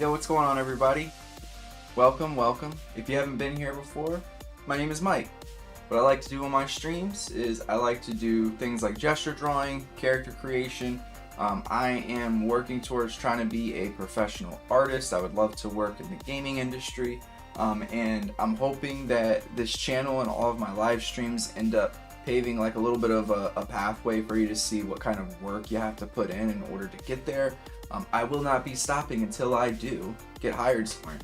Yo, what's going on, everybody? Welcome. If you haven't been here before, my name is Mike. What I like to do on my streams is I like to do things like gesture drawing, character creation. I am working towards trying to be a professional artist. I would love to work in the gaming industry. And I'm hoping that this channel and all of my live streams end up paving like a little bit of a pathway for you to see what kind of work you have to put in order to get there. I will not be stopping until I do get hired somewhere.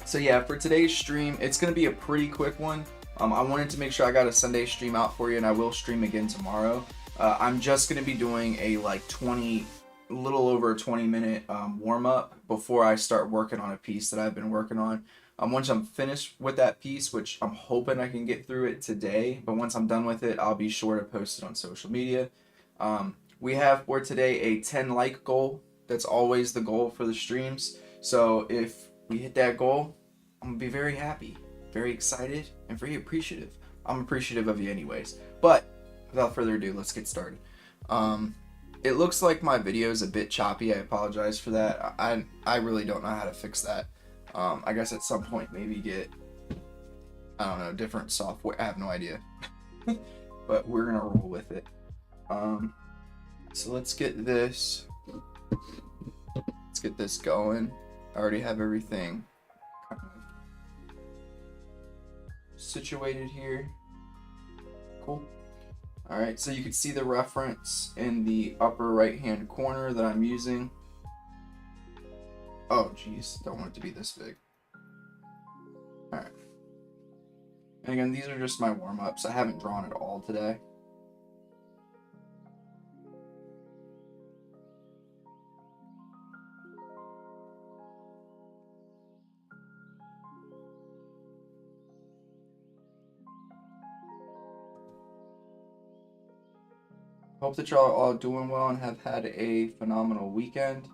So yeah, for today's stream, it's going to be a pretty quick one. I wanted to make sure I got a Sunday stream out for you, and I will stream again tomorrow. I'm just going to be doing a like a little over a 20-minute warm up before I start working on a piece that I've been working on. Once I'm finished with that piece, which I'm hoping I can get through it today, but once I'm done with it, I'll be sure to post it on social media. We have for today a 10 like goal. That's always the goal for the streams. So if we hit that goal, I'm gonna be very happy, very excited, and very appreciative. I'm appreciative of you anyways. But without further ado, let's get started. It looks like my video is a bit choppy. I apologize for that. I really don't know how to fix that. I guess at some point maybe get, I don't know, different software. I have no idea. But we're gonna roll with it. So let's get this going. I already have everything kind of situated here. Cool. Alright, so you can see the reference in the upper right hand corner that I'm using. Oh geez, don't want it to be this big. Alright. And again, these are just my warm-ups. I haven't drawn at all today. Hope that y'all are all doing well and have had a phenomenal weekend.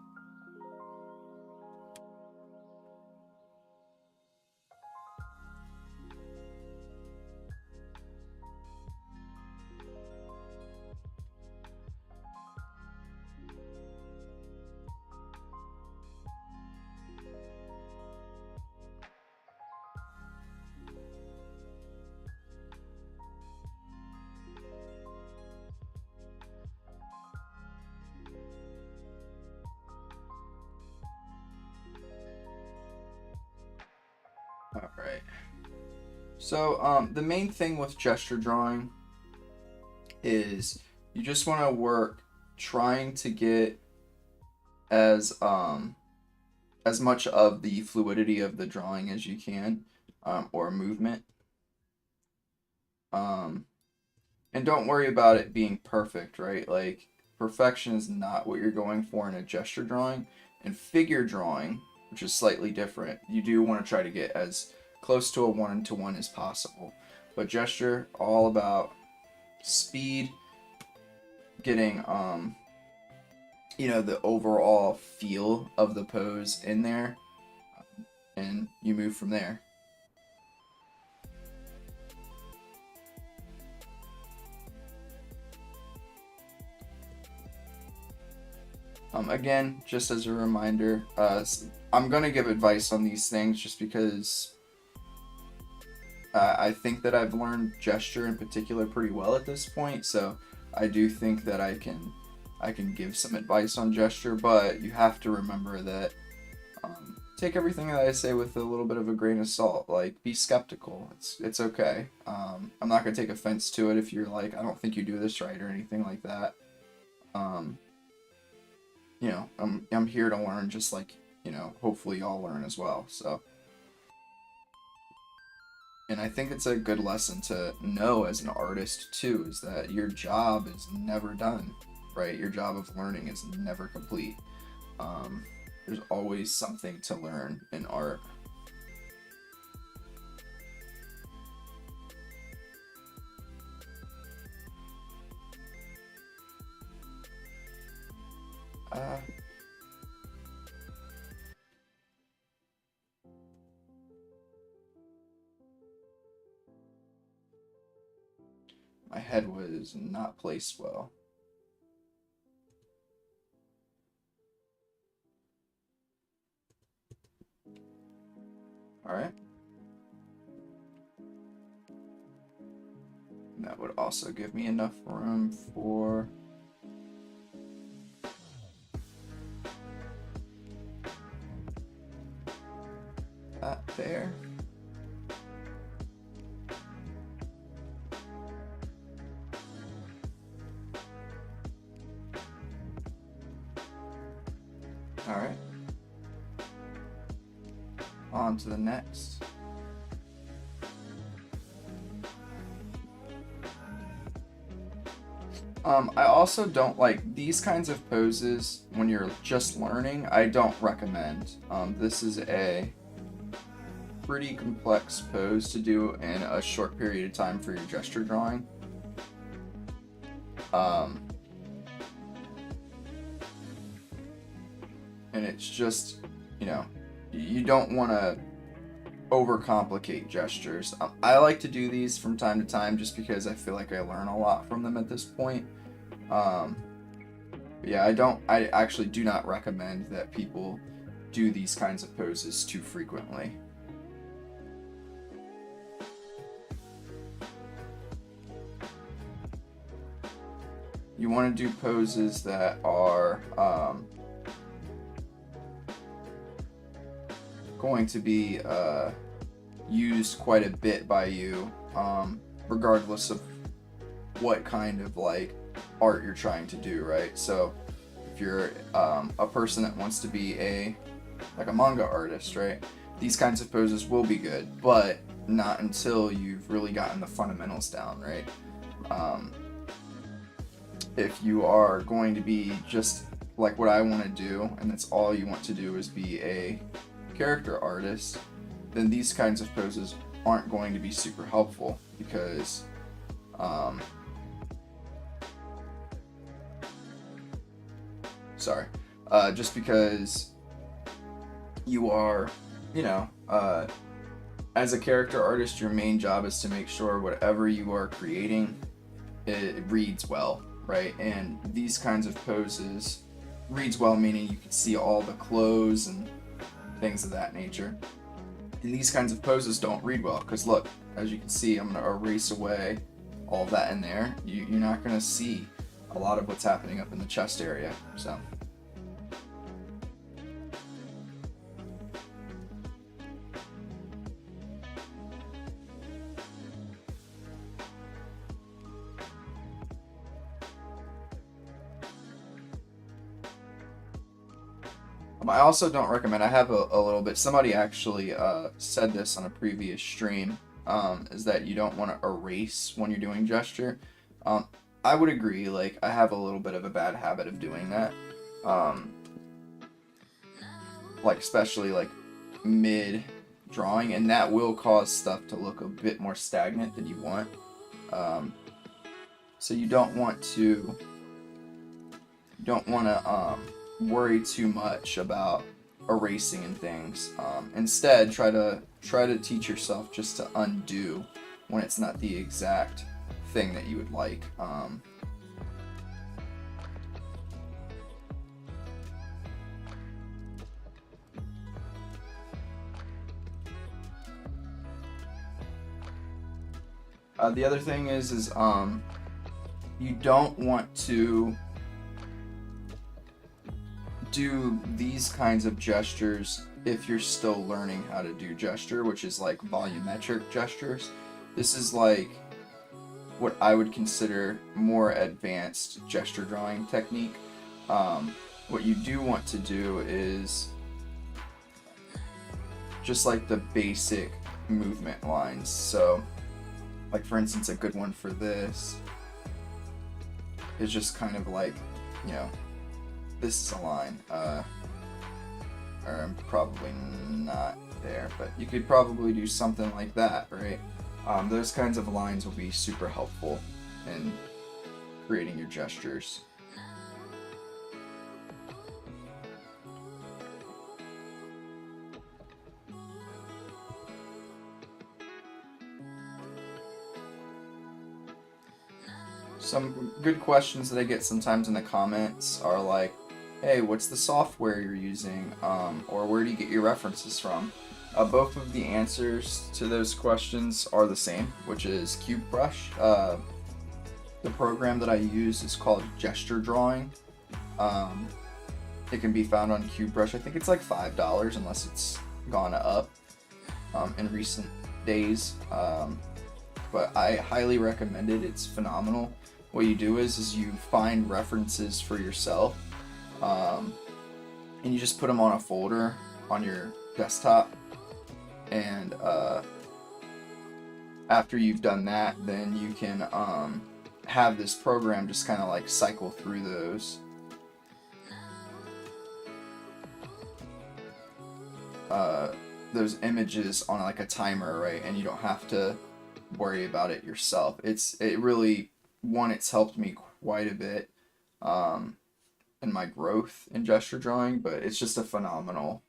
Alright. So the main thing with gesture drawing is you just want to work trying to get as much of the fluidity of the drawing as you can, or movement. And don't worry about it being perfect, right? Like, perfection is not what you're going for in a gesture drawing. And figure drawing, which is slightly different, you do want to try to get as close to a one-to-one as possible. But gesture, all about speed, getting the overall feel of the pose in there, and you move from there. Again, just as a reminder, I'm gonna give advice on these things just because I think that I've learned gesture in particular pretty well at this point, so I do think that I can give some advice on gesture, but you have to remember that take everything that I say with a little bit of a grain of salt. Like, be skeptical. It's okay. I'm not gonna take offense to it if you're like, I don't think you do this right or anything like that. I'm here to learn, just like, hopefully y'all learn as well. So, and I think it's a good lesson to know as an artist too, is that your job is never done, right? Your job of learning is never complete. There's always something to learn in art. My head was not placed well. Alright. That would also give me enough room for that there. Alright. On to the next. I also don't like these kinds of poses when you're just learning. I don't recommend. This is a pretty complex pose to do in a short period of time for your gesture drawing. And it's just, you know, you don't want to overcomplicate gestures. I like to do these from time to time just because I feel like I learn a lot from them at this point. Yeah, I actually do not recommend that people do these kinds of poses too frequently. You want to do poses that are going to be used quite a bit by you, regardless of what kind of like art you're trying to do, right? So if you're a person that wants to be a manga artist, right, these kinds of poses will be good, but not until you've really gotten the fundamentals down, right? If you are going to be just like what I want to do, and that's all you want to do is be a character artist, then these kinds of poses aren't going to be super helpful because just because you are, you know, as a character artist, your main job is to make sure whatever you are creating, it reads well, right? And these kinds of poses, reads well meaning you can see all the clothes and things of that nature. And these kinds of poses don't read well because look, as you can see, I'm going to erase away all of that in there. You're not going to see a lot of what's happening up in the chest area. So I also don't recommend, I have a little bit, somebody actually said this on a previous stream, is that you don't want to erase when you're doing gesture. I would agree, like, I have a little bit of a bad habit of doing that. Like, especially, like, mid-drawing, and that will cause stuff to look a bit more stagnant than you want. So you don't want to worry too much about erasing and things. Instead, try to teach yourself just to undo when it's not the exact thing that you would like. The other thing is you don't want to do these kinds of gestures if you're still learning how to do gesture, which is like volumetric gestures. This is like what I would consider more advanced gesture drawing technique. What you do want to do is just like the basic movement lines. So like for instance, a good one for this is just kind of like, you know, this is a line, or I'm probably not there, but you could probably do something like that, right? Those kinds of lines will be super helpful in creating your gestures. Some good questions that I get sometimes in the comments are like, hey, what's the software you're using? Or where do you get your references from? Both of the answers to those questions are the same, which is Cube Brush. The program that I use is called Gesture Drawing. It can be found on Cube Brush. I think it's like $5 unless it's gone up in recent days. But I highly recommend it. It's phenomenal. What you do is you find references for yourself, and you just put them on a folder on your desktop. And after you've done that, then you can have this program just kind of like cycle through those images on like a timer, right? And you don't have to worry about it yourself. It's helped me quite a bit in my growth in gesture drawing, but it's just a phenomenal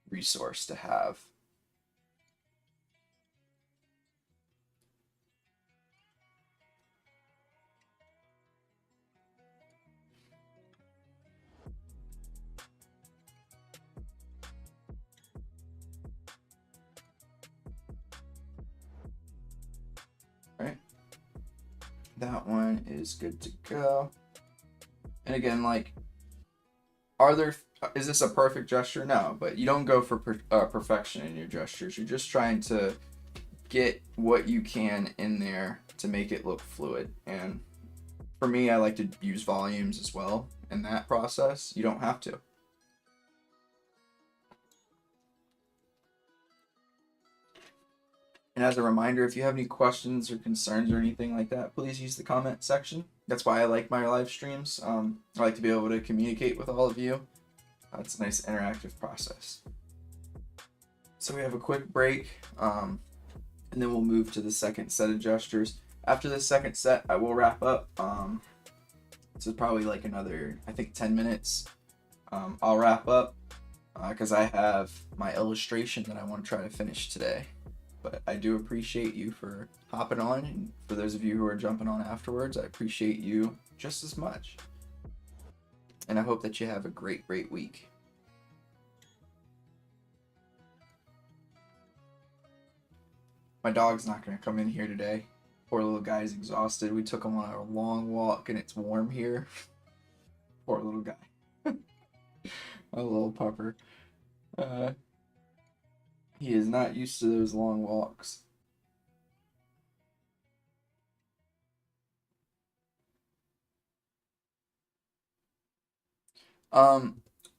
resource to have. Right, that one is good to go. And again, like, is this a perfect gesture? No, but you don't go for perfection in your gestures. You're just trying to get what you can in there to make it look fluid. And for me, I like to use volumes as well in that process. You don't have to. And as a reminder, if you have any questions or concerns or anything like that, please use the comment section. That's why I like my live streams. I like to be able to communicate with all of you. It's a nice interactive process. So we have a quick break, and then we'll move to the second set of gestures. After the second set, I will wrap up. So probably like another, I think, 10 minutes. I'll wrap up because I have my illustration that I want to try to finish today. But I do appreciate you for hopping on, and for those of you who are jumping on afterwards, I appreciate you just as much. And I hope that you have a great week. My dog's not going to come in here today. Poor little guy's exhausted. We took him on a long walk and it's warm here. Poor little guy. A little pupper. He is not used to those long walks.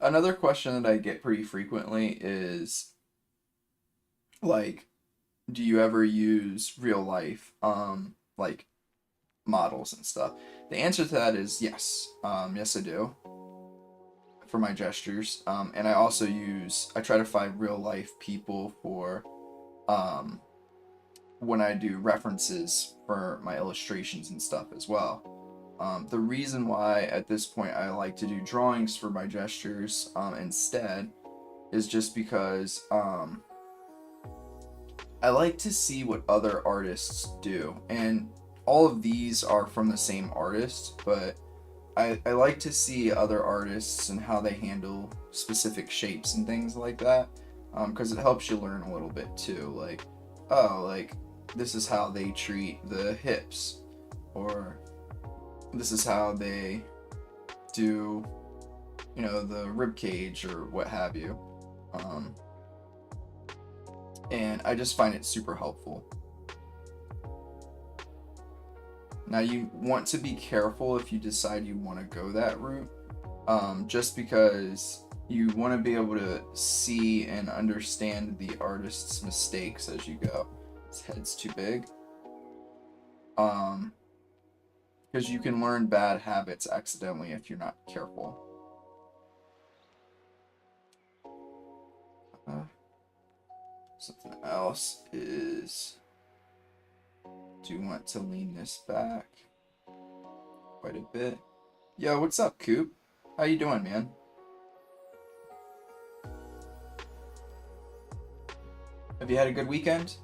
Another question that I get pretty frequently is, like, do you ever use real life, like, models and stuff? The answer to that is yes. Yes, I do. For my gestures. And I also I try to find real life people for, when I do references for my illustrations and stuff as well. The reason why at this point I like to do drawings for my gestures instead is just because I like to see what other artists do. And all of these are from the same artist, but I like to see other artists and how they handle specific shapes and things like that, because it helps you learn a little bit too. Like, oh, like, this is how they treat the hips, or this is how they do, you know, the rib cage or what have you. And I just find it super helpful. Now, you want to be careful if you decide you want to go that route, just because you want to be able to see and understand the artist's mistakes as you go. His head's too big. Because you can learn bad habits accidentally if you're not careful. Something else is, do you want to lean this back quite a bit? Yo, what's up, Coop? How you doing, man? Have you had a good weekend?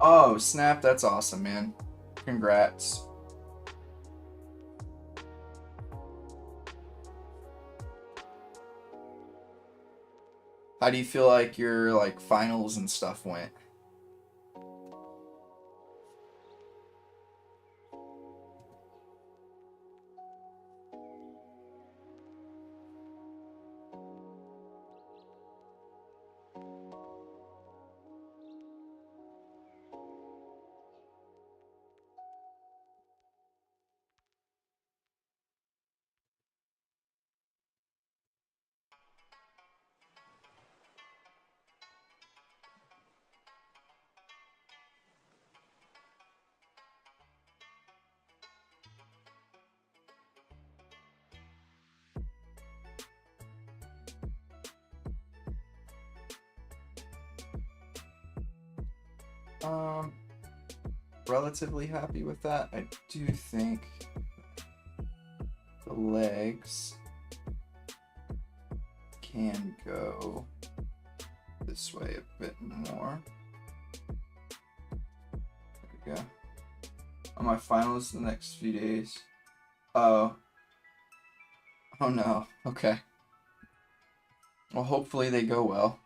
Oh, snap, that's awesome, man. Congrats. How do you feel like your like finals and stuff went? Um, Relatively happy with that. I do think the legs can go this way a bit more. There we go. On my finals the next few days. Oh. Oh no. Okay. Well, hopefully they go well.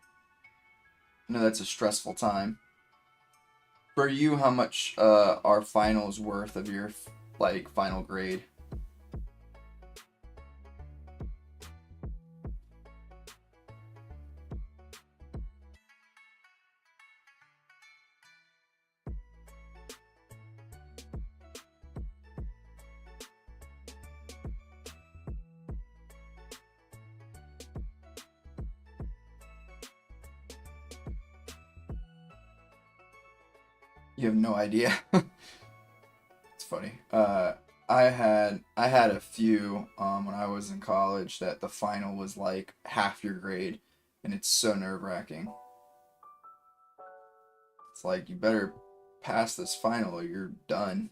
I know that's a stressful time. For you, how much are finals worth of your like final grade? You have no idea. It's funny. I had a few when I was in college that the final was like half your grade, and it's so nerve-wracking. It's like you better pass this final or you're done.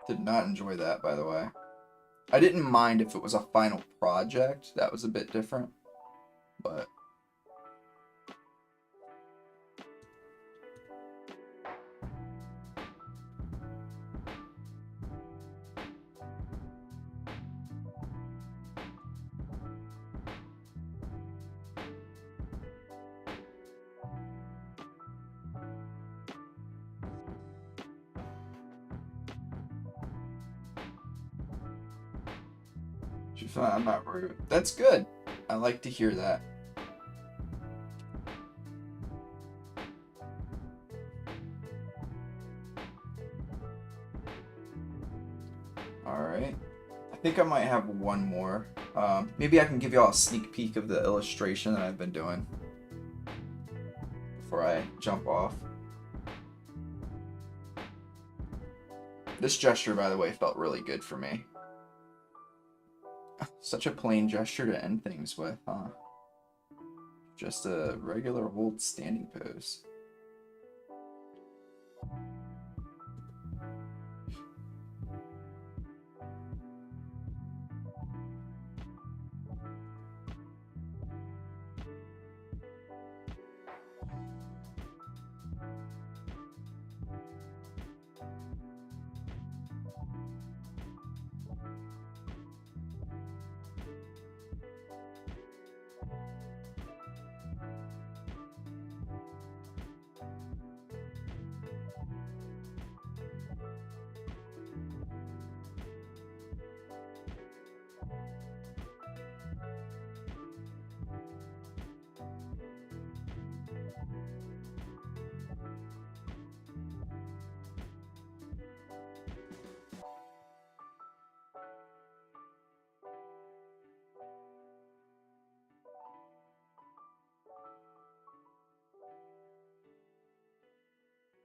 Did not enjoy that, by the way. I didn't mind if it was a final project. That was a bit different, but she's fine. I'm not rude. That's good. I like to hear that. All right. I think I might have one more. Maybe I can give y'all a sneak peek of the illustration that I've been doing before I jump off. This gesture, by the way, felt really good for me. Such a plain gesture to end things with, huh? Just a regular old standing pose.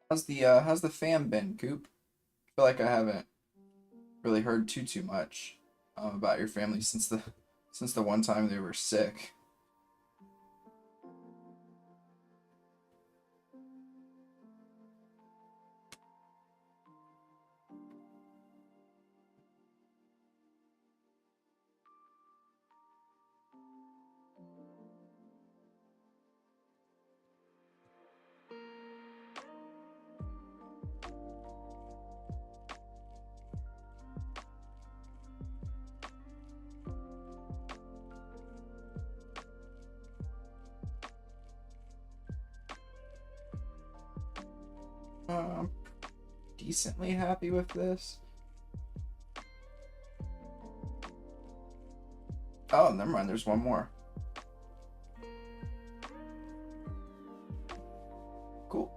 How's the fam been, Coop? I feel like I haven't really heard too much about your family since the one time they were sick. decently happy with this. Oh, never mind. There's one more. Cool.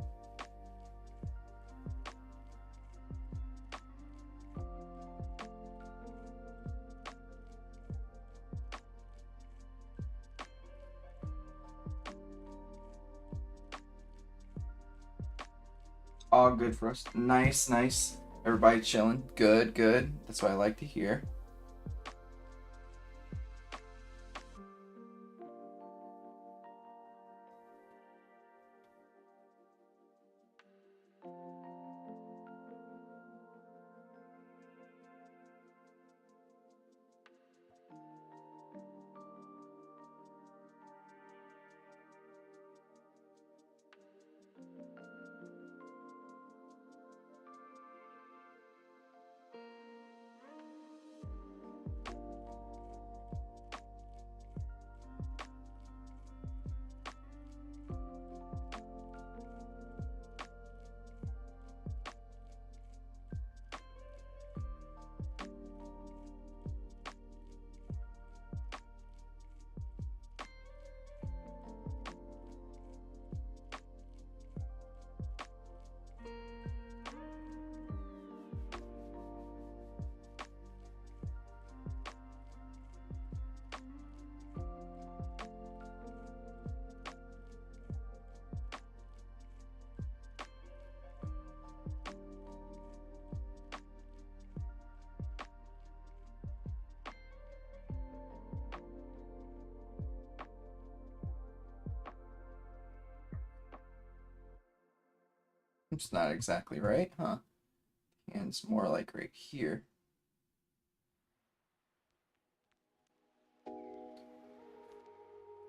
All good for us. Nice, nice. Everybody chilling. Good, good. That's what I like to hear. It's not exactly right, huh? And it's more like right here.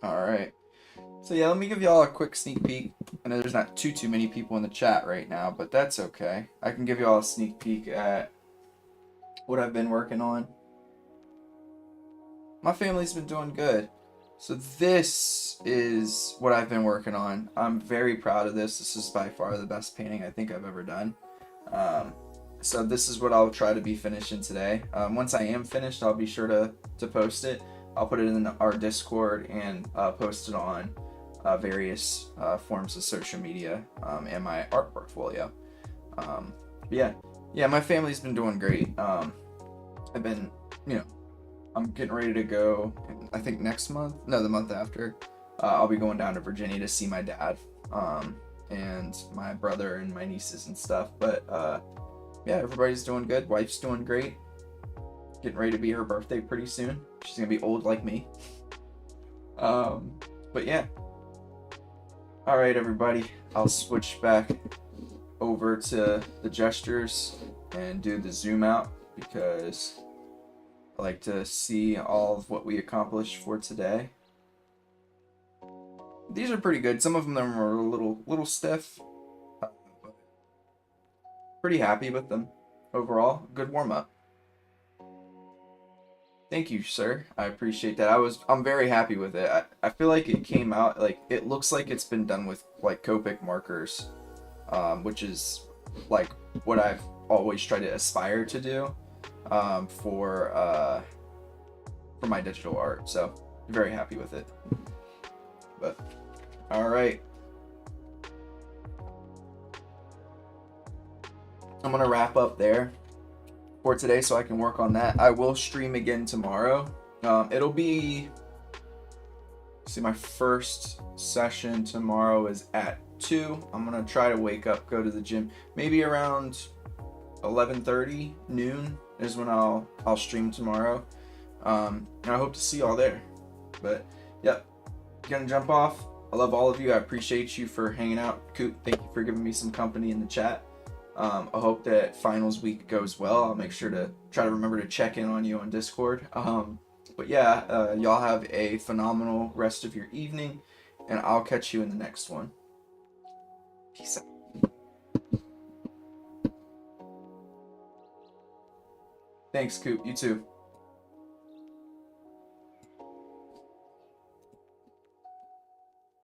All right. So yeah, let me give y'all a quick sneak peek. I know there's not too many people in the chat right now, but that's okay. I can give y'all a sneak peek at what I've been working on. My family's been doing good. So this is what I've been working on. I'm very proud of this. This is by far the best painting I think I've ever done. So this is what I'll try to be finishing today. Once I am finished, I'll be sure to post it. I'll put it in our Discord and post it on various forms of social media and my art portfolio. Yeah, my family's been doing great. I've been, I'm getting ready to go, I think next month, no, the month after, I'll be going down to Virginia to see my dad and my brother and my nieces and stuff. But yeah, everybody's doing good. Wife's doing great. Getting ready to be her birthday pretty soon. She's gonna be old like me. But yeah. All right, everybody. I'll switch back over to the gestures and do the zoom out because I like to see all of what we accomplished for today. These are pretty good. Some of them are a little stiff. Pretty happy with them overall. Good warm up. Thank you, sir. I appreciate that. I'm very happy with it. I feel like it came out like it looks like it's been done with like Copic markers, which is like what I've always tried to aspire to do for my digital art. So very happy with it. But all right, I'm gonna wrap up there for today so I can work on that. I will stream again tomorrow. It'll be, see, my first session tomorrow is at 2. I'm gonna try to wake up, go to the gym, maybe around 11:30 noon is when I'll stream tomorrow. And I hope to see y'all there. But yep, gonna jump off. I love all of you. I appreciate you for hanging out. Coop, thank you for giving me some company in the chat. I hope that finals week goes well. I'll make sure to try to remember to check in on you on Discord. But yeah, y'all have a phenomenal rest of your evening, and I'll catch you in the next one. Peace out. Thanks, Coop. You too.